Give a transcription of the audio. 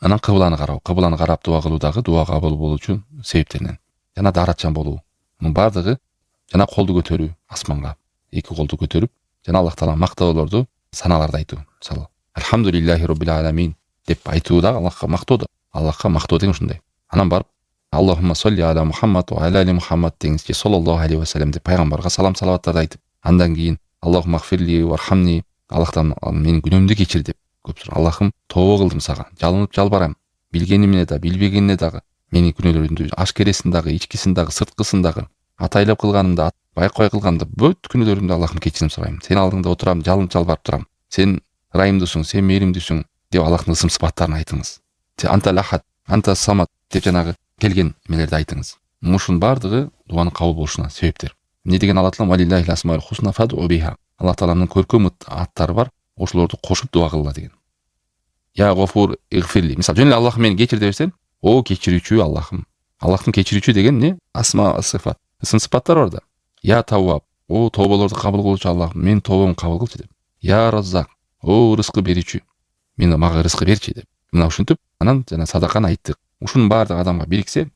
анан кыбланы карап дуа кылуу дагы дуа кабыл болуу үчүн себептеринен. Жана дааратчан болуу. Мунун бардыгы жана колду көтөрүү асманга. Эки колду көтөрүп, жана Аллах Таала мактоолорду саналарды айтуу. Мисалы, Алхамдулиллахи роббил аламин деп айтуу да Аллахка мактоо да. Аллахка мактоо деген ушундай. Анан барып Аллахумма солли аля Мухаммад ва аля али Мухаммад дегенче саллаллаху алейхи ва саллям деп пайгамбарга салам салаваттарды айтып, андан кийин Аллахумма гфирли вархамни, Аллахтан менин күнөөмдү кечир деп көп сурап, Аллахым тобо кылдым сага, жалынып жалбарам, билгенимне да, билбегенине дагы, менин күнөөлөрүмдү ашкересин дагы, ичкисин дагы, сырткысын дагы, атайлап кылганымды, байкой кылганымды, бүт күнөөлөрүмдү Аллахым кечирим сурайм. Сен алдыңда отурам, жалынып жалбарып турам. Сен ырайымдысың, сен мээримдүүсүң деп Аллахтын ысым сыпаттарын айтыңыз. Анта лахат, анта самат деп жанагы келген эмелерди айтыңыз. Мушунун бардыгы дуанын кабыл болушуна себептер. Не деген Алла Таала валиллахи асмаул хусна фад'у биха. Аллах Тааланын көркөм аттары бар, ошолорду кошуп дуа кылгыла деген. Я Гафур игфирли. Мисалы, жөн эле Аллахым мени кечир деп берсең, о кечирүүчү Аллахым. Аллахтын кечирүүчү деген не? Асма сыфат. Ысым сыпаттар бар да. Я Тавваб. О тоболорду кабыл кылуучу Аллахым, менин тобомду кабыл кылчы деп. Я Раззак. О рызкы берүүчү. Мага рызкы берчи деп. Мына ушинтип, анан жана садаканы айттык. Ушунун баардыгы адамга бириксе,